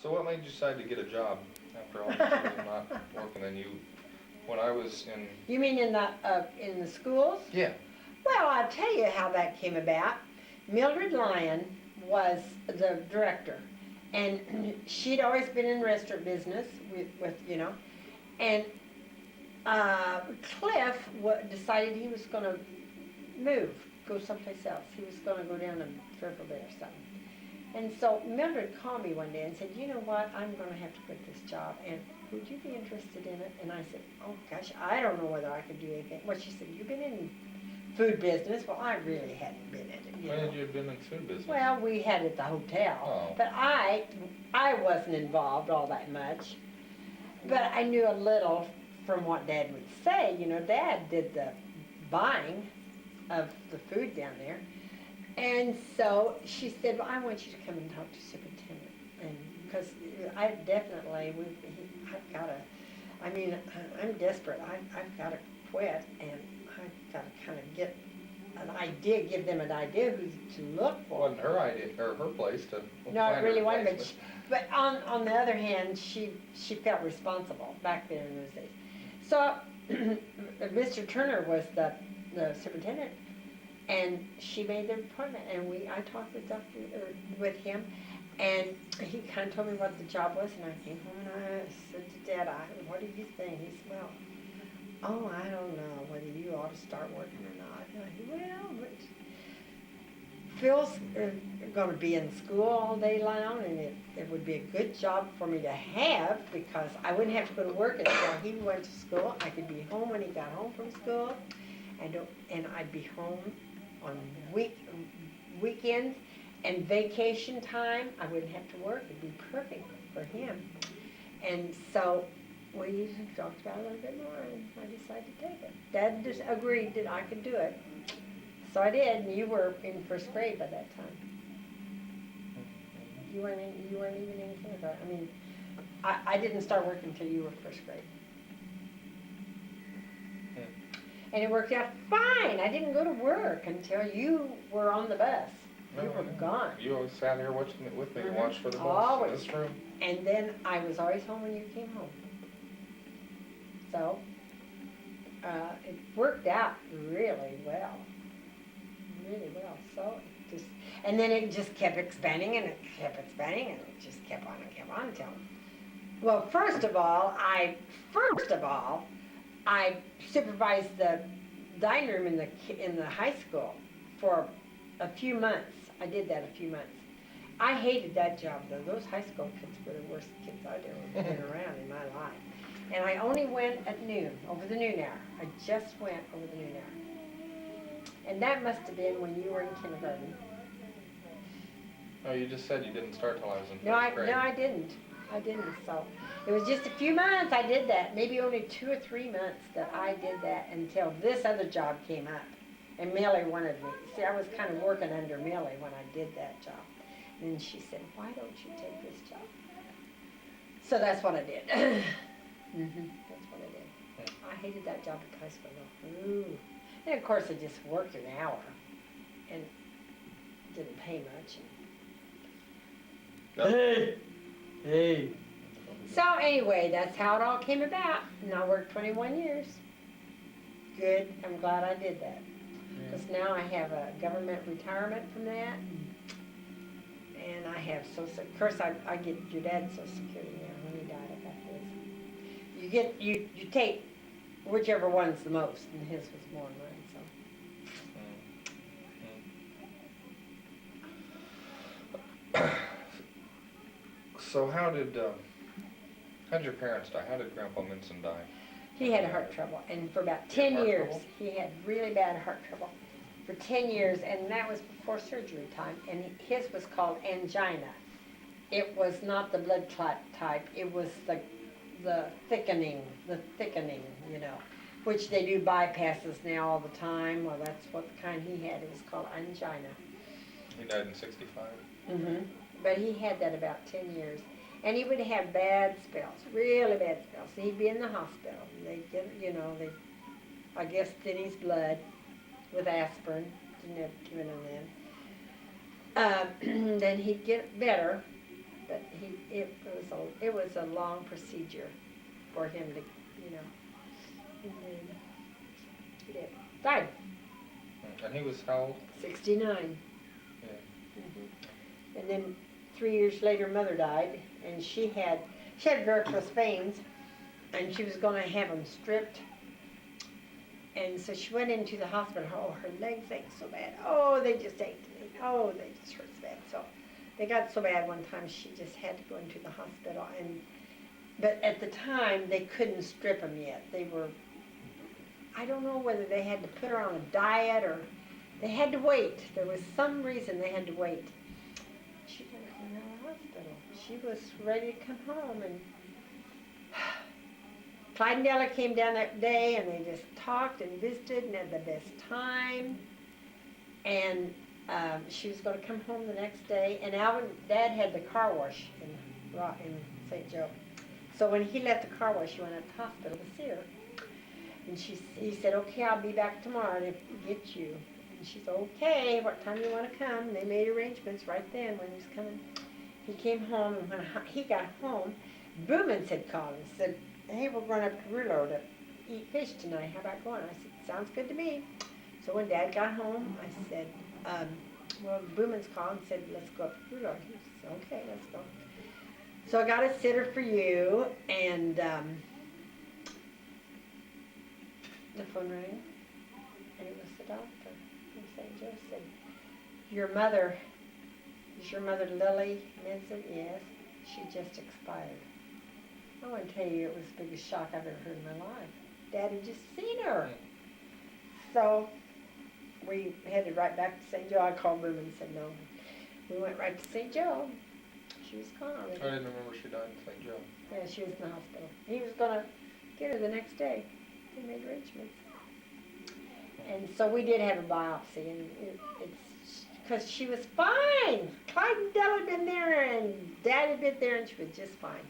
So what made you decide to get a job after all these years of not working? And when I was in... You mean in the schools? Yeah. Well, I'll tell you how that came about. Mildred Lyon was the director, and she'd always been in restaurant business with and Cliff decided he was going to move, go someplace else. He was going to go down to Fairfield or something. And so Mildred called me one day and said, you know what, I'm going to have to quit this job, and would you be interested in it? And I said, oh gosh, I don't know whether I could do anything. Well, she said, you've been in food business. Well, I really hadn't been in it. When had you been in food business? Well, we had it at the hotel, oh. but I wasn't involved all that much. But I knew a little from what Dad would say. You know, Dad did the buying of the food down there. And so she said, well, I want you to come and talk to superintendent. And because I definitely, I've got to, I mean, I'm desperate. I've got to quit, and I've got to kind of get an idea, give them an idea who to look for. It wasn't her idea, or her place to no, it really wasn't. But on the other hand, she felt responsible back there in those days. So Mr. Turner was the superintendent, and she made the appointment, and I talked with him, and he kind of told me what the job was, and I came home and I said to Dad, what do you think? He said, well, oh, I don't know whether you ought to start working or not. And I said, well, but Phil's going to be in school all day long, and it would be a good job for me to have, because I wouldn't have to go to work until he went to school. I could be home when he got home from school, and I'd be home on weekends and vacation time. I wouldn't have to work. It'd be perfect for him. And so we talked about it a little bit more, and I decided to take it. Dad just agreed that I could do it. So I did, and you were in first grade by that time. You weren't even in kindergarten. I mean, I didn't start working until you were first grade. And it worked out fine. I didn't go to work until you were on the bus. You were gone. You always sat here watching it with me and watched for the bus. Always. In this room. And then I was always home when you came home. So it worked out really well. Really well. So and then it just kept expanding, and it kept expanding, and it just kept on and kept on until. Well, first of all, I supervised the dining room in the high school for a few months. I did that a few months. I hated that job, though. Those high school kids were the worst kids I'd ever been around in my life. And I only went at noon, over the noon hour. I just went over the noon hour. And that must have been when you were in kindergarten. Oh, you just said you didn't start till I was in first grade. No, I didn't. So it was just a few months I did that. Maybe only 2 or 3 months that I did that until this other job came up. And Millie wanted me. See, I was kind of working under Millie when I did that job. And then she said, why don't you take this job? So that's what I did. That's what I did. I hated that job at high school, though. Ooh. And of course, I just worked an hour and didn't pay much. Hey. So anyway, that's how it all came about. And I worked 21 years. Good. I'm glad I did that. Because now I have a government retirement from that. And I have Social, of course I get your dad's Social Security now. When he died, I got his. You take whichever one's the most, and his was more than mine, so. So how'd your parents die? How did Grandpa Minson die? He had heart trouble, and for about 10 years, trouble? he had really bad heart trouble. For 10 years, and that was before surgery time, and his was called angina. It was not the blood clot type, it was the thickening, which they do bypasses now all the time. Well, that's what the kind he had. It was called angina. He died in 65? But he had that about 10 years. And he would have bad spells, really bad spells. He'd be in the hospital. They'd get, I guess thin his blood with aspirin. Didn't have given him then. Then he'd get better, but it it was a long procedure for him to, you know. And then he did. Died. And he was how old? 69. Yeah. And then 3 years later, mother died, and she had varicose veins, and she was going to have them stripped. And so she went into the hospital. Oh, her legs ached so bad. Oh, they just ached. Oh, they just hurt so bad. So they got so bad one time she just had to go into the hospital. But at the time they couldn't strip them yet. They were, I don't know whether they had to put her on a diet or they had to wait. There was some reason they had to wait. She went in the hospital. She was ready to come home, and Clyde and Della came down that day, and they just talked and visited and had the best time. And she was going to come home the next day, and Alvin, Dad had the car wash in St. Joe. So when he left the car wash, she went up to the hospital to see her. And he said, okay, I'll be back tomorrow to get you. And she said, okay, what time do you want to come? And they made arrangements right then when he was coming. He came home, and when he got home, Boomans had called and said, hey, we're going up to Rulo to eat fish tonight. How about going? I said, sounds good to me. So when Dad got home, I said, well, Boomans called and said, let's go up to Rulo. He said, okay, let's go. So I got a sitter for you, and the phone rang, and it was the doctor from St. Joe. Said, is your mother Lily Minson? Yes, she just expired. I want to tell you, it was the biggest shock I've ever heard in my life. Dad had just seen her. So we headed right back to St. Joe. I called Boom and said no. We went right to St. Joe. She was gone already. I didn't remember she died in St. Joe. Yeah, she was in the hospital. He was going to get her the next day. They made arrangements. And so we did have a biopsy, and it's because she was fine. Clyde and Della had been there, and Dad had been there, and she was just fine.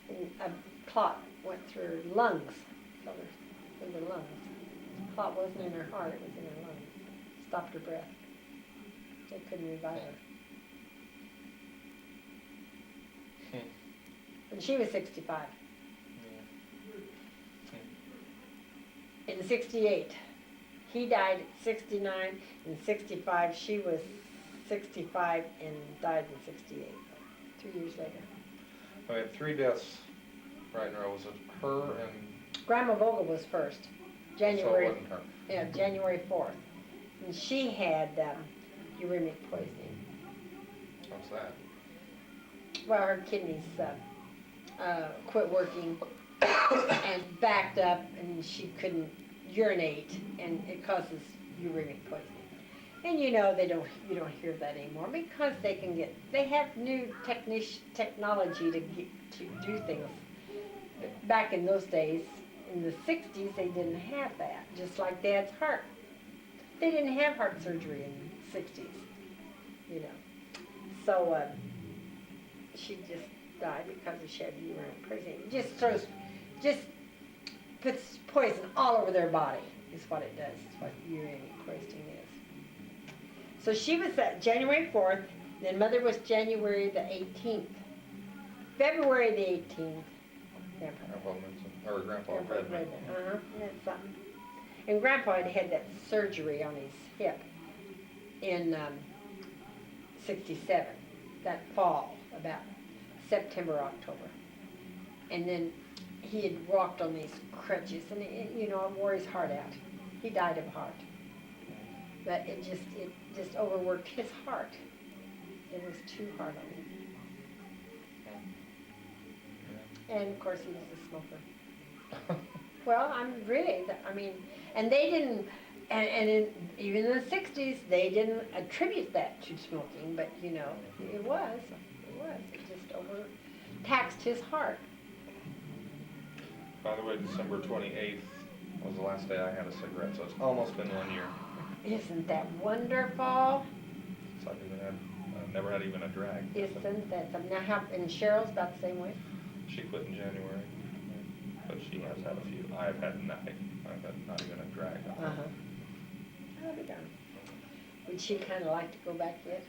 And a clot went through her lungs, in the lungs. The clot wasn't in her heart, it was in her lungs. Stopped her breath. They couldn't revive her. And she was 65. In 68. He died at 69. In 65, she was 65 and died in 68. 2 years later. I had 3 deaths right in a row. Was it her and... Grandma Vogel was first. January. So it wasn't her. Yeah, January 4th. And she had uremic poisoning. What's that? Well, her kidneys quit working and backed up, and she couldn't urinate, and it causes uremic poisoning. And you know you don't hear that anymore because they have new technology to do things. Back in those days, in the 60s, they didn't have that. Just like Dad's heart, they didn't have heart surgery in the 60s, you know. So she just died because she had uremic poisoning. Just puts poison all over their body is what it does. It's what uremic poisoning is. So she was January 4th, then Mother was January the 18th. February the 18th, Grandpa Minson, or Grandpa Redmon. That's something. And Grandpa had that surgery on his hip in 67, that fall, about September, October. And then he had walked on these crutches, and it wore his heart out. He died of heart. But it just overworked his heart. It was too hard on him. And of course he was a smoker. Well, and they didn't, even in the 60s, they didn't attribute that to smoking, but it was. It just overtaxed his heart. By the way, December 28th was the last day I had a cigarette, so it's almost been 1 year. Isn't that wonderful? So I've never had even a drag. Isn't that something? Now, and Cheryl's about the same way? She quit in January, but she has had a few. I've had nothing. I've had not even a drag. Uh-huh. I'll be darned. Would she kind of like to go back yet?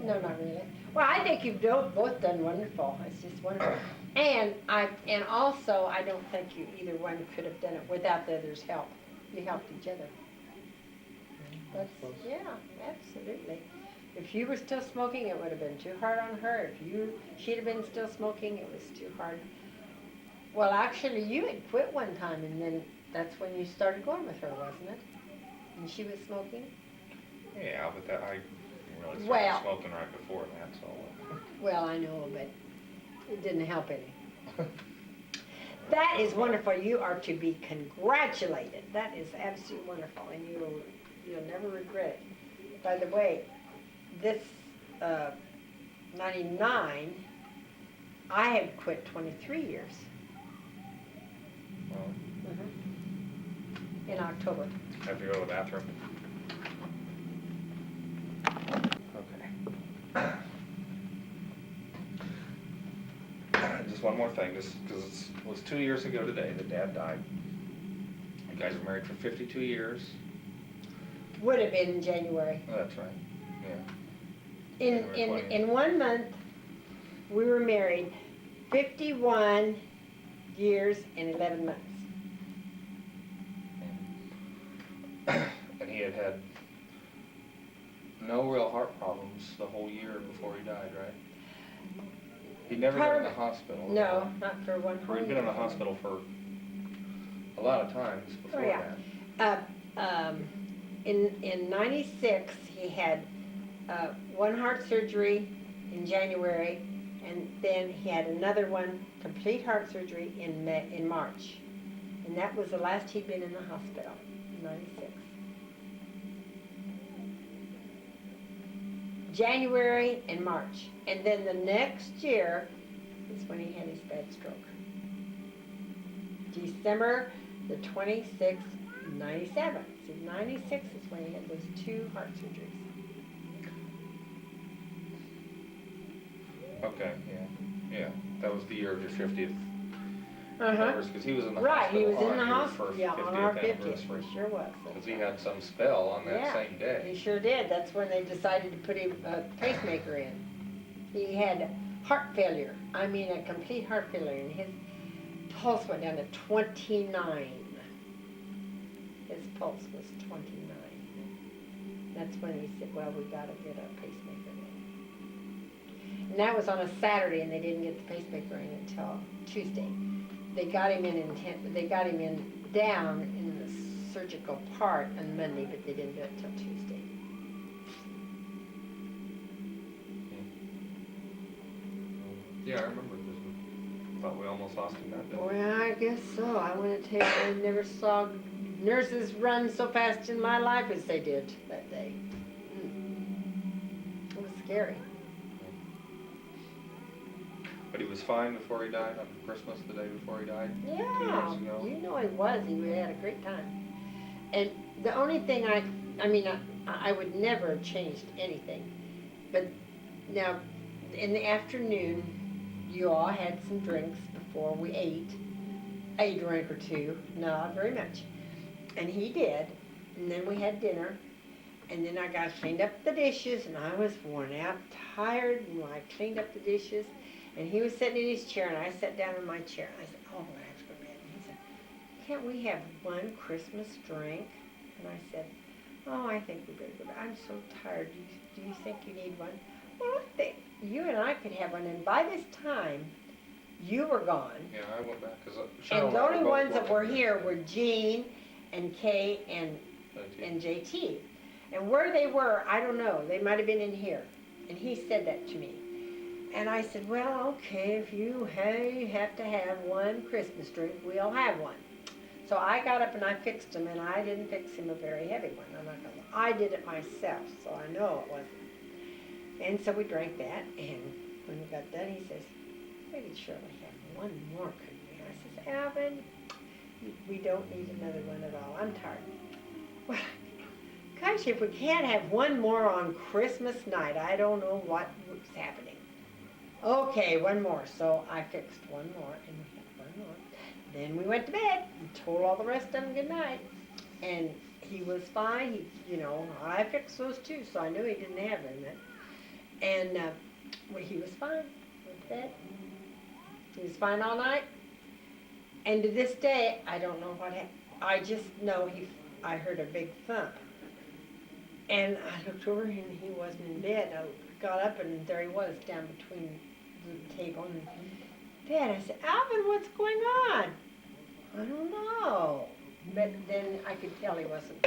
No, not really. Well, I think you've both done wonderful. It's just wonderful. And also, I don't think you either one could have done it without the other's help. You helped each other. That's, yeah, absolutely. If you were still smoking, it would have been too hard on her. She'd have been still smoking, it was too hard. Well, actually, you had quit one time, and then that's when you started going with her, wasn't it? And she was smoking? Yeah, but that, I really started Well- smoking right before that, so. Well, I know, but it didn't help any. That is wonderful. You are to be congratulated. That is absolutely wonderful, and you'll never regret it. By the way, this 99, I had quit 23 years Well, in October. have to go to the bathroom. Okay. Just one more thing, just because it was 2 years ago today that Dad died. You guys were married for 52 years. Would have been in January. Oh, that's right, yeah. In January 20th. 1 month, we were married 51 years and 11 months. And he had no real heart problems the whole year before he died, right? He'd never been in the hospital. No, not for one whole He'd year. been in the hospital for a lot of times before yeah. that. In 96, he had one heart surgery in January, and then he had another one, complete heart surgery, in March. And that was the last he'd been in the hospital, in 96. January and March. And then the next year is when he had his bad stroke. December the 26th, 97. So 96 is when he had those 2 heart surgeries. Okay, yeah. That was the year of your 50th Uh-huh. anniversary, because he was in the Right, hospital he was in on the your hospital, yeah, on our 50th 50th, anniversary. he sure was. Because he had some spell on that Yeah, same day. He sure did. That's when they decided to put a pacemaker in. He had heart failure. I mean, a complete heart failure, and his pulse went down to 29. His pulse was 29. That's when he said, well, we gotta get a pacemaker in. And that was on a Saturday, and they didn't get the pacemaker in until Tuesday. They got him down in the surgical part on Monday, but they didn't do it until Tuesday. Yeah, I remember this. Thought we almost lost him that day. Well, I guess so. I want to tell you, I never saw nurses run so fast in my life as they did that day. It was scary. But he was fine before he died, on Christmas, the day before he died? 2 Yeah, years ago? you know he was. He had a great time. And the only thing I would never have changed anything. But now, in the afternoon, you all had some drinks before we ate. A drink or two, not very much. And he did. And then we had dinner. And then I cleaned up the dishes, and I was worn out, tired, and I cleaned up the dishes. And he was sitting in his chair, and I sat down in my chair. And I said, oh, that's good. And he said, can't we have one Christmas drink? And I said, oh, I think we better go back. I'm so tired. Do you think you need one? Well, I think you and I could have one. And by this time, you were gone. Yeah, I went back, because And the only ones that were here were Jean and Kay and JT. JT. And where they were, I don't know. They might have been in here. And he said that to me. And I said, well, okay, if you have to have one Christmas drink, we'll have one. So I got up and I fixed him, and I didn't fix him a very heavy one. I'm not gonna lie. I did it myself, so I know it wasn't. And so we drank that, and when we got done, he says, we could surely have one more, couldn't we? I says, Alvin, we don't need another one at all. I'm tired. Well, gosh, if we can't have one more on Christmas night, I don't know what's happening. Okay, one more. So I fixed one more, and we had one more. Then we went to bed and told all the rest of them good night. And he was fine. I fixed those too, so I knew he didn't have them. And well, he was fine with that. He was fine all night. And to this day, I don't know what happened. I just know I heard a big thump. And I looked over and he wasn't in bed. I got up and there he was down between the table and bed. I said, Alvin, what's going on? I don't know. But then I could tell he wasn't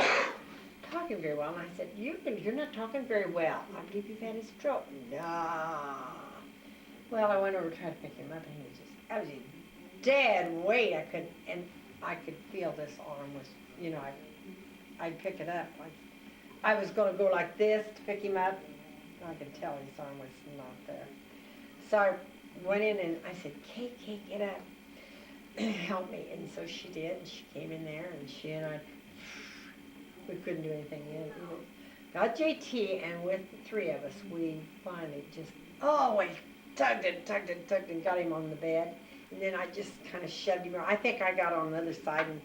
talking very well. And I said, you're not talking very well. I believe you've had a stroke. No. Well, I went over to try to pick him up and I was dead weight. I could feel this arm was, I'd pick it up. I was going to go like this to pick him up. I could tell his arm was not there. So I went in and I said, Kate, get up. Help me. And so she did. And she came in there and she and I, we couldn't do anything yet. Got JT, and with the three of us, we finally just, we tugged and got him on the bed. And then I just kind of shoved him around. I think I got on the other side and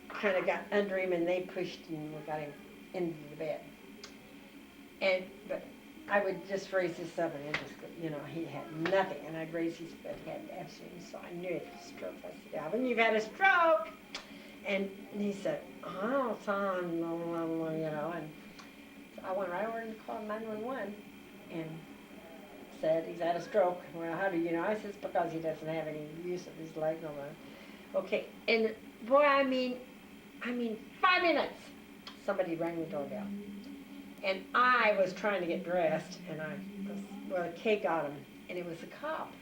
kind of got under him, and they pushed him and we got him into the bed. But I would just raise this up and it just, he had nothing. And I'd raise his foot, he had absolutely, so I knew it was a stroke. I said, Alvin, you've had a stroke. And he said, oh, son, and so I went right over and called 911 and said he's had a stroke. Well, how do you know? I said, it's because he doesn't have any use of his leg no more. Okay, and boy, I mean, 5 minutes, somebody rang the doorbell. And I was trying to get dressed, and Kay got him, and it was a cop.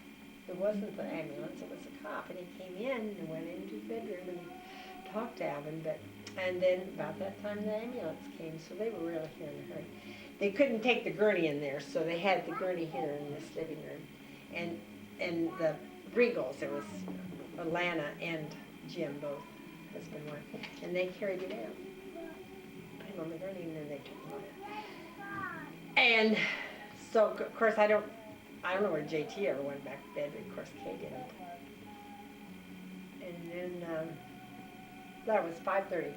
It wasn't the ambulance, it was a cop. And he came in and went into his bedroom and talked to Alvin, and then about that time the ambulance came, so they were really here in a hurry. They couldn't take the gurney in there, so they had the gurney here in this living room. And the Regals, there was Alana and Jim, both, husband and wife, and they carried him out. Put him on the gurney, and then they took him on. And so, of course, I don't know where JT ever went back to bed, but of course Kay didn't. And then that was 5:30.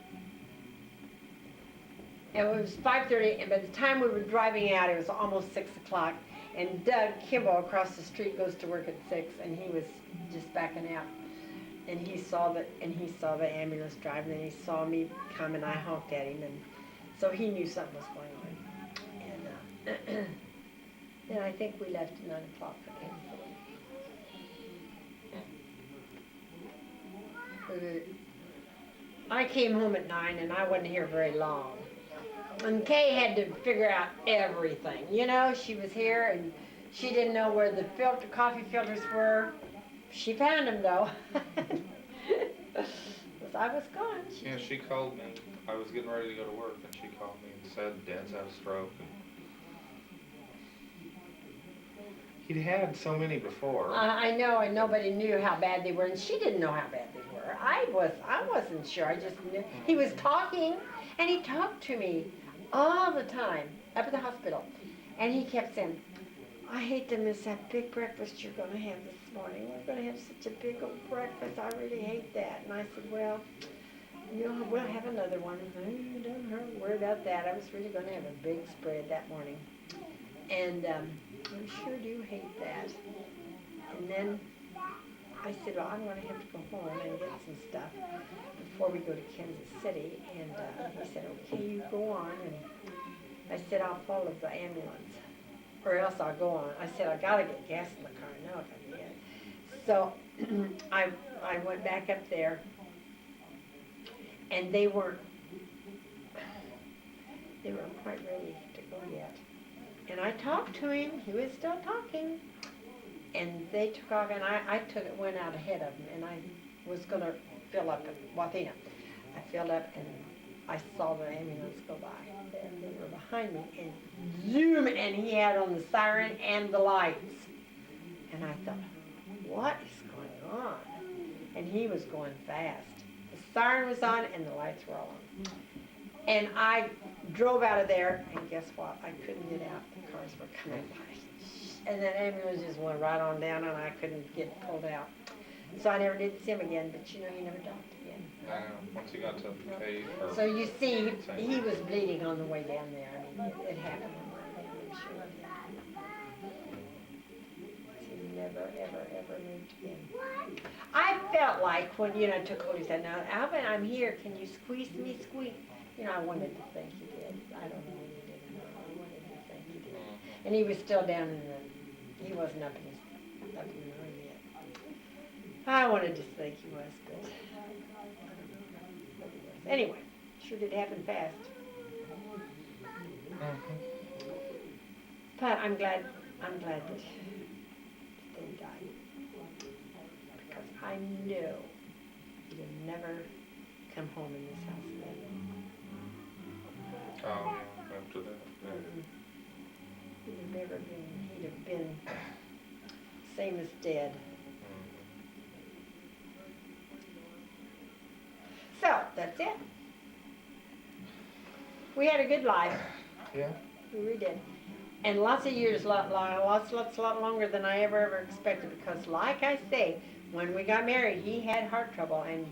And it was 5:30, and by the time we were driving out, it was almost 6 o'clock. And Doug Kimball across the street goes to work at 6, and he was just backing out. And he saw the ambulance driving, and he saw me come, and I honked at him, and so he knew something was going on. And then I think we left at 9 o'clock for Kansas City. I came home at 9, and I wasn't here very long. And Kay had to figure out everything. She was here, and she didn't know where the coffee filters were. She found them, though. Because I was gone. She called me. I was getting ready to go to work, and she called me and said Dad's had a stroke. He'd had so many before. I know, and nobody knew how bad they were, and she didn't know how bad they were. I wasn't sure. I just knew. He was talking, and he talked to me all the time up at the hospital. And he kept saying, I hate to miss that big breakfast you're going to have this morning. We're going to have such a big old breakfast. I really hate that. And I said, well, we'll have another one. Don't worry about that. I was really going to have a big spread that morning. And I sure do hate that. And then I said, well, I'm going to have to go home and get some stuff before we go to Kansas City. And he said, okay, you go on. And I said, I'll follow the ambulance, or else I'll go on. I said, I got to get gas in the car. I know I got to get. So I went back up there, and they weren't quite ready to go yet. And I talked to him. He was still talking. And they took off, and I went out ahead of them, and I was going to fill up at Wathena. I filled up, and I saw the ambulance go by. And they were behind me, and zoom, and he had on the siren and the lights. And I thought, what is going on? And he was going fast. The siren was on, and the lights were all on. And I drove out of there, and guess what? I couldn't get out. The cars were coming by. And that ambulance just went right on down, and I couldn't get pulled out. So I never did see him again, but he never talked again. I know, once he got to the cave. So you see, he was bleeding on the way down there. I mean, it happened on the way down, I'm sure. ever moved again. I felt like when, I took hold, he said, "Now, Alvin, I'm here, can you squeeze me, squeeze?" I wanted to think he did. I don't know if he did or not. I wanted to think he did. And he was still down in he wasn't up in the room yet. I wanted to think he was, but I don't know. But he was. Anyway, sure did happen fast. But I'm glad that they died. Because I knew he'd have never come home in this house again. Oh, yeah, after that, yeah. He'd have been same as dead. So, that's it. We had a good life. Yeah. We really did. And lots of years, lots longer than I ever expected, because like I say, when we got married, he had heart trouble, and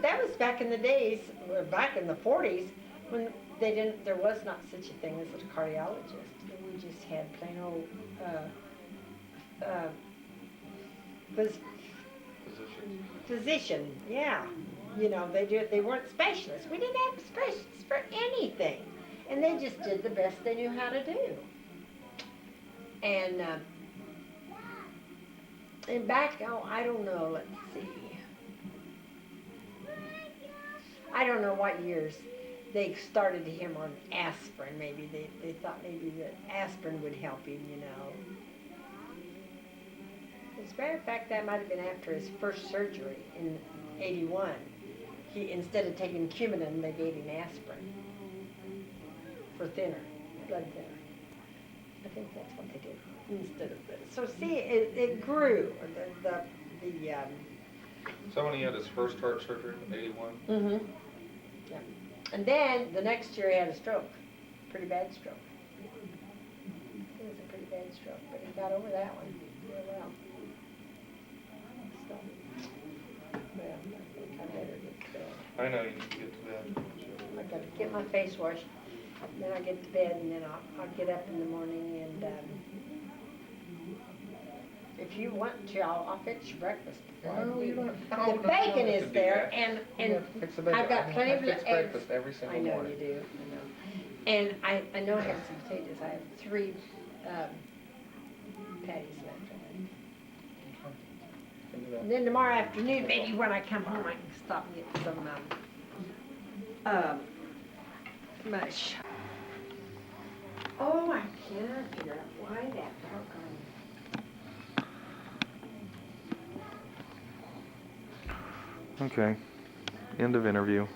that was back in the days, or back in the 40s, when there was not such a thing as a cardiologist. We just had plain old, physician, yeah. They weren't specialists. We didn't have specialists for anything. And they just did the best they knew how to do. And back, I don't know, let's see. I don't know what years they started him on aspirin, maybe. They thought maybe that aspirin would help him, As a matter of fact, that might have been after his first surgery in 81. Instead of taking Coumadin, they gave him aspirin for blood thinner. I think that's what they did instead of this. So see, it grew. So when he had his first heart surgery in 81? Mm-hmm. Yeah. And then the next year he had a stroke. Pretty bad stroke. It was a pretty bad stroke, but he got over that one real well. So, well, I think I better get to bed. I know you need to get to bed. I gotta get my face washed, then I get to bed, and then I'll get up in the morning, and if you want to, I'll fix your breakfast before I No, do. you don't. The bacon is there, and Fix the bacon. I've got plenty of I fix eggs. breakfast every single I know morning. you do, I know. And I know I have some potatoes. I have 3 patties left. And then tomorrow afternoon, maybe when I come home, I can stop and get some mush. Oh, I cannot figure out why that doggone. Okay. End of interview.